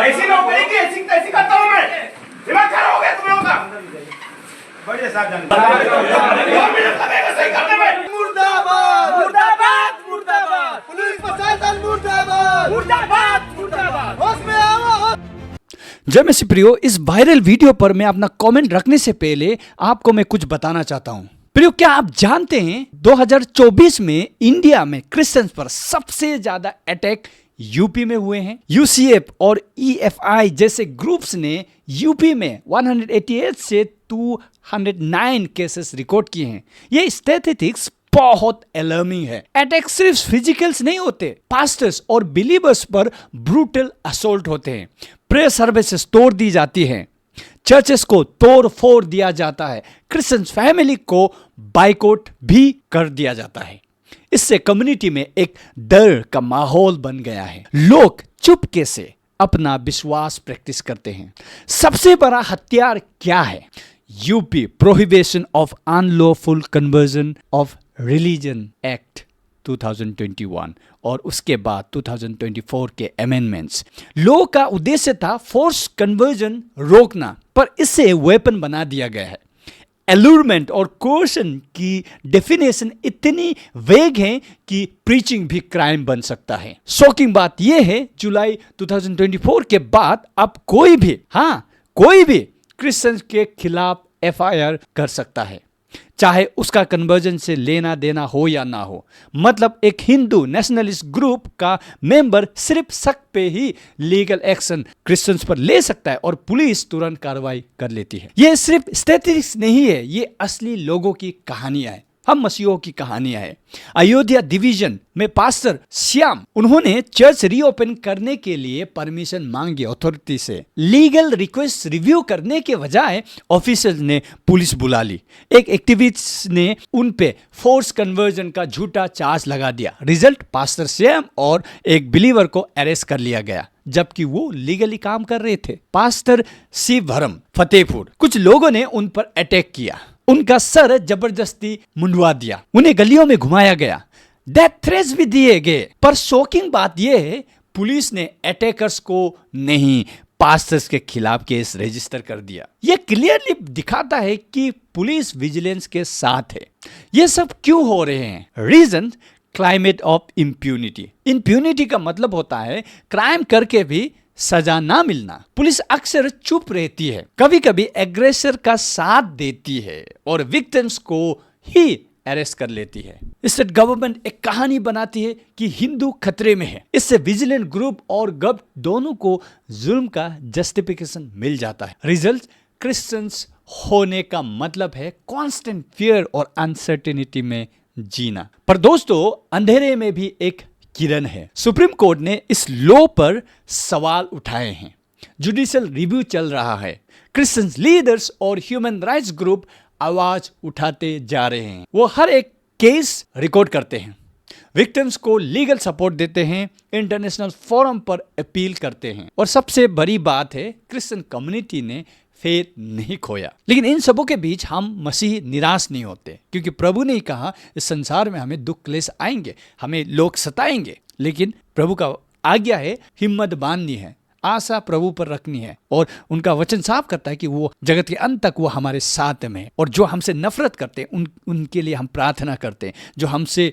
ऐसी नौकरी की ऐसी तैसी करता हूँ मैं। दिमाग खराब हो गया तुम लोगों का। बढ़िया साहब जान। 2 मिनट लगेगा सही करने में। मुर्दाबाद मुर्दाबाद मुर्दाबाद पुलिस प्रशासन मुर्दाबाद मुर्दाबाद मुर्दाबाद होश में आओ। जय मसीह प्रियो, इस वायरल वीडियो पर मैं अपना कमेंट रखने से पहले आपको मैं कुछ बताना चाहता हूं। प्रियो, क्या आप जानते हैं 2024 में इंडिया में क्रिश्चियंस पर सबसे ज्यादा अटैक यूपी में हुए हैं। यूसीएफ और ईएफआई जैसे ग्रुप्स ने यूपी में 188 से 209 केसेस रिकॉर्ड किए हैं। ये स्टैटिस्टिक्स बहुत अलार्मिंग है। अटैक सिर्फ फिजिकल्स नहीं होते, पास्टर्स और बिलीवर्स पर ब्रूटल असोल्ट होते हैं। प्रेयर सर्विसेज तोड़ दी जाती हैं, चर्चेस को तोड़ फोड़ दिया जाता है, क्रिश्चियन फैमिली को बाइकआउट भी कर दिया जाता है। इससे कम्युनिटी में एक डर का माहौल बन गया है। लोग चुपके से अपना विश्वास प्रैक्टिस करते हैं। सबसे बड़ा हथियार क्या है? UP prohibition of unlawful conversion of religion act 2021 और उसके बाद 2024 के अमेंडमेंट्स। लॉ का उद्देश्य था फोर्स कन्वर्जन रोकना, पर इससे वेपन बना दिया गया है। एलुरमेंट और कोर्शन की डेफिनेशन इतनी वेग है कि प्रीचिंग भी क्राइम बन सकता है। शॉकिंग बात यह है, जुलाई 2024 के बाद अब कोई भी क्रिश्चियन के खिलाफ एफआईआर कर सकता है, चाहे उसका कन्वर्जन से लेना देना हो या ना हो। मतलब एक हिंदू नेशनलिस्ट ग्रुप का मेंबर सिर्फ शक पे ही लीगल एक्शन क्रिश्चियंस पर ले सकता है और पुलिस तुरंत कार्रवाई कर लेती है। ये सिर्फ स्टैटिस्टिक्स नहीं है, ये असली लोगों की कहानियां है, हम मसीहों की कहानियां है। अयोध्या डिवीजन में पास्टर श्याम, उन्होंने चर्च रीओपन करने के लिए परमिशन मांगी अथॉरिटी से। लीगल रिक्वेस्ट रिव्यू करने के बजाय ऑफिसर्स ने पुलिस बुला ली। एक एक्टिविस्ट ने उन पे फोर्स कन्वर्जन का झूठा चार्ज लगा दिया। रिजल्ट, पास्टर श्याम और एक बिलीवर को अरेस्ट कर लिया गया, जबकि वो लीगली काम कर रहे थे। पास्टर शिवभरम फतेहपुर, कुछ लोगों ने उन पर अटैक किया, उनका सर जबरदस्ती मुंडवा दिया, उन्हें गलियों में घुमाया गया, डेथ थ्रेट्स भी दिए गए। पर शॉकिंग बात यह है, पुलिस ने अटैकर्स को नहीं, पास्टर्स के खिलाफ केस रजिस्टर कर दिया। यह क्लियरली दिखाता है कि पुलिस विजिलेंस के साथ है। यह सब क्यों हो रहे हैं? Reason, climate of impunity. Impunity का मतलब होता है क्राइम करके भी सजा ना मिलना। पुलिस अक्सर चुप रहती है, कभी कभी एग्रेसर का साथ देती है और विक्टिम्स को ही अरेस्ट कर लेती है। इससे गवर्नमेंट एक कहानी बनाती है कि हिंदू खतरे में है। इससे विजिलेंट ग्रुप और गवर्नमेंट दोनों को जुल्म का जस्टिफिकेशन मिल जाता है। रिजल्ट, क्रिश्चियंस होने का मतलब है कांस्टेंट फियर और अनसर्टेनिटी में जीना। पर दोस्तों, अंधेरे में भी एक किरण है। सुप्रीम कोर्ट ने इस लॉ पर सवाल उठाए हैं। जुडिशियल रिव्यू चल रहा है। क्रिश्चियन लीडर्स और ह्यूमन राइट्स ग्रुप आवाज उठाते जा रहे हैं। वो हर एक केस रिकॉर्ड करते हैं, विक्टिम्स को लीगल सपोर्ट देते हैं, इंटरनेशनल फोरम पर अपील करते हैं। और सबसे बड़ी बात है, क्रिश्चियन कम्युनिटी ने फेथ नहीं खोया। लेकिन इन सबों के बीच हम मसीह निराश नहीं होते, क्योंकि प्रभु ने कहा इस संसार में हमें दुख क्लेश आएंगे, हमें लोग सताएंगे, लेकिन प्रभु का आज्ञा है हिम्मत बांधनी है, आशा प्रभु पर रखनी है। और उनका वचन साफ करता है कि वो जगत के अंत तक वो हमारे साथ में है। और जो हमसे नफरत करते हैं उनके लिए हम प्रार्थना करते हैं। जो हमसे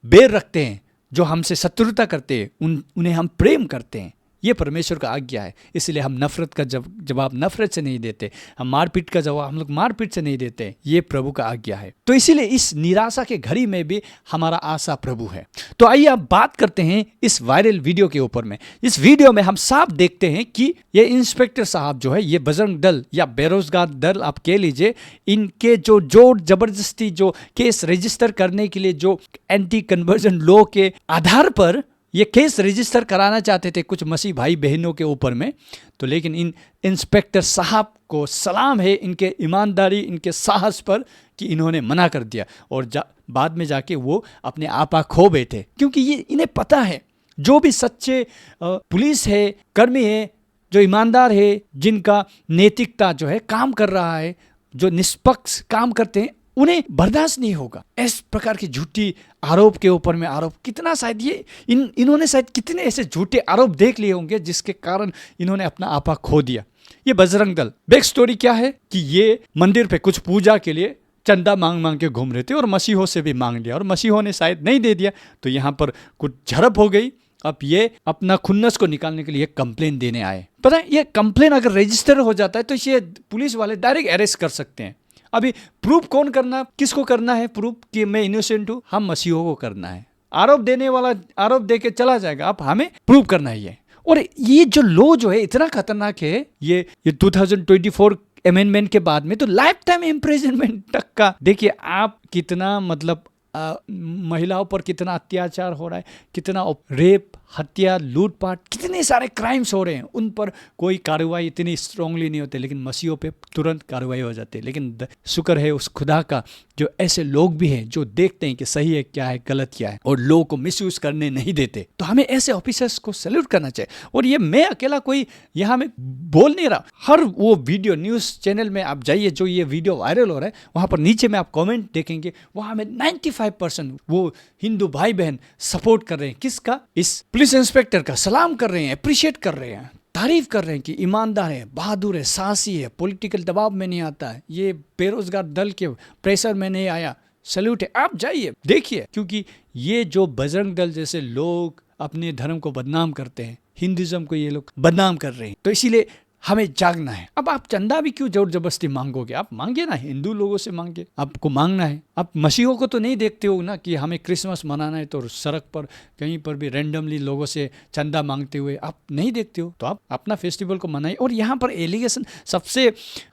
बैर रखते हैं, जो हमसे शत्रुता करते हैं, उन्हें हम प्रेम करते हैं। ये परमेश्वर का आज्ञा है। इसलिए हम नफरत का जवाब नफरत से नहीं देते, हम मारपीट का जवाब हम लोग मारपीट से नहीं देते। ये प्रभु का आज्ञा है। तो इसीलिए इस निराशा के घड़ी में भी हमारा आशा प्रभु है। तो आइए अब बात करते हैं इस वायरल वीडियो के ऊपर में। इस वीडियो में हम साफ देखते हैं कि ये इंस्पेक्टर साहब जो है, ये बजरंग दल या बेरोजगार दल आप कह लीजिए, इनके जो जोर जबरदस्ती जो केस रजिस्टर करने के लिए जो एंटी कन्वर्जन लॉ के आधार पर ये केस रजिस्टर कराना चाहते थे कुछ मसीह भाई बहनों के ऊपर में। तो लेकिन इन इंस्पेक्टर साहब को सलाम है इनके ईमानदारी, इनके साहस पर कि इन्होंने मना कर दिया। और बाद में जाके वो अपने आपा खो बैठे, क्योंकि ये इन्हें पता है जो भी सच्चे पुलिस है, कर्मी है, जो ईमानदार है, जिनका नैतिकता जो है काम कर रहा है, जो निष्पक्ष काम करते हैं, उन्हें बर्दाश्त नहीं होगा। इस प्रकार की झूठी आरोप के ऊपर में आरोप, कितना शायद ये इन्होंने शायद कितने ऐसे झूठे आरोप देख लिए होंगे जिसके कारण इन्होंने अपना आपा खो दिया। ये बजरंग दल, बैक स्टोरी क्या है कि ये मंदिर पे कुछ पूजा के लिए चंदा मांग मांग के घूम रहे थे और मसीहों से भी मांग लिया और मसीहों ने शायद नहीं दे दिया, तो यहाँ पर कुछ झड़प हो गई। अब ये अपना खुन्नस को निकालने के लिए कंप्लेन देने आए। पता है, ये कंप्लेन अगर रजिस्टर हो जाता है तो ये पुलिस वाले डायरेक्ट अरेस्ट कर सकते हैं। अभी प्रूफ कौन करना, किसको करना है प्रूफ कि मैं इनोसेंट हूँ? हम मसीहों को करना है। आरोप देने वाला आरोप दे के चला जाएगा, अब हमें प्रूव करना ही है। और ये जो लॉ जो है इतना खतरनाक है, ये 2024 अमेंडमेंट के बाद में तो लाइफ टाइम इम्प्रिजनमेंट तक का, देखिए आप कितना मतलब महिलाओं पर कितना अत्याचार हो रहा है, कितना रेप, हत्या, लूटपाट, कितने सारे क्राइम्स हो रहे हैं, उन पर कोई कार्रवाई इतनी स्ट्रांगली नहीं होती, लेकिन मसीहों पे तुरंत कार्रवाई हो जाती है। लेकिन शुक्र है उस खुदा का जो ऐसे लोग भी हैं जो देखते हैं कि सही है क्या है, गलत क्या है, और लोगों को मिसयूज करने नहीं देते। तो हमें ऐसे ऑफिसर्स को सैल्यूट करना चाहिए। और ये मैं अकेला कोई यहाँ में बोल नहीं रहा, हर वो वीडियो न्यूज़ चैनल में आप जाइए जो ये वीडियो वायरल हो रहा है, वहाँ पर नीचे में आप कॉमेंट देखेंगे, वहाँ में 95% वो हिंदू भाई बहन सपोर्ट कर रहे हैं। किसका? इस पुलिस इंस्पेक्टर का सलाम कर रहे हैं, अप्रिशिएट कर रहे हैं, तारीफ कर रहे हैं कि ईमानदार है, बहादुर है, साहसी है, पॉलिटिकल दबाव में नहीं आता है, ये बेरोजगार दल के प्रेशर में नहीं आया। सैल्यूट है, आप जाइए देखिए। क्योंकि ये जो बजरंग दल जैसे लोग अपने धर्म को बदनाम करते हैं, हिंदुइज्म को ये लोग बदनाम कर रहे हैं, तो इसीलिए हमें जागना है। अब आप चंदा भी क्यों जोर जबरदस्ती मांगोगे? आप मांगे ना, हिंदू लोगों से मांगे, आपको मांगना है। आप मसीहों को तो नहीं देखते हो ना कि हमें क्रिसमस मनाना है, तो सड़क पर कहीं पर भी रैंडमली लोगों से चंदा मांगते हुए आप नहीं देखते हो, तो आप अपना फेस्टिवल को मनाइए। और यहाँ पर एलिगेशन, सबसे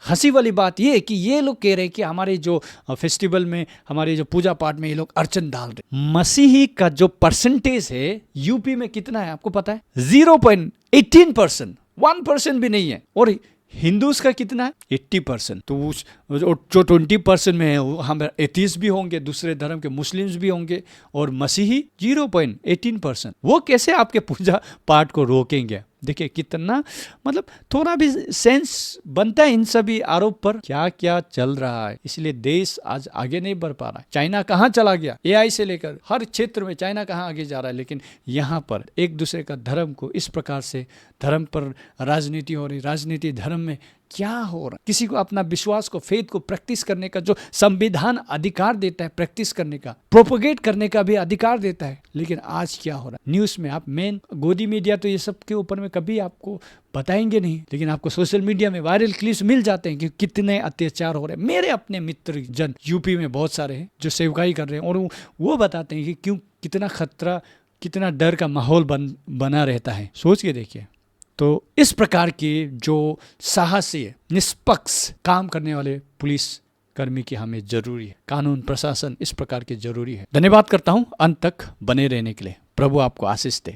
हंसी वाली बात ये है कि ये लोग कह रहे हैं कि हमारे जो फेस्टिवल में, हमारे जो पूजा पाठ में ये लोग अर्चन डाल रहे। मसीही का जो परसेंटेज है यूपी में कितना है आपको पता है? 0.18%, 1% भी नहीं है। और हिंदूज का कितना है? 80%। तो जो 20% में है हम एथीस्ट भी होंगे, दूसरे धर्म के मुस्लिम्स भी होंगे, और मसीही 0.18%। वो कैसे आपके पूजा पाठ को रोकेंगे? देखिए कितना मतलब थोड़ा भी सेंस बनता है इन सभी आरोप पर। क्या क्या चल रहा है, इसलिए देश आज आगे नहीं बढ़ पा रहा है। चाइना कहाँ चला गया, AI से लेकर हर क्षेत्र में चाइना कहाँ आगे जा रहा है, लेकिन यहाँ पर एक दूसरे का धर्म को इस प्रकार से, धर्म पर राजनीति हो रही, राजनीति धर्म में क्या हो रहा है। किसी को अपना विश्वास को, फेथ को प्रैक्टिस करने का जो संविधान अधिकार देता है, प्रैक्टिस करने का, प्रोपोगेट करने का भी अधिकार देता है, लेकिन आज क्या हो रहा है न्यूज़ में, आप मेन गोदी मीडिया तो ये सब के ऊपर में कभी आपको बताएंगे नहीं, लेकिन आपको सोशल मीडिया में वायरल क्लिप्स मिल जाते हैं कि कितने अत्याचार हो रहे हैं। मेरे अपने मित्र जन यूपी में बहुत सारे हैं जो सेवकाई कर रहे हैं, और वो बताते हैं कि क्यों, कितना खतरा, कितना डर का माहौल बना रहता है। सोच के देखिए। तो इस प्रकार के जो साहसी, निष्पक्ष काम करने वाले पुलिस कर्मी की हमें जरूरी है, कानून प्रशासन इस प्रकार के जरूरी है। धन्यवाद करता हूं अंत तक बने रहने के लिए। प्रभु आपको आशीष दे।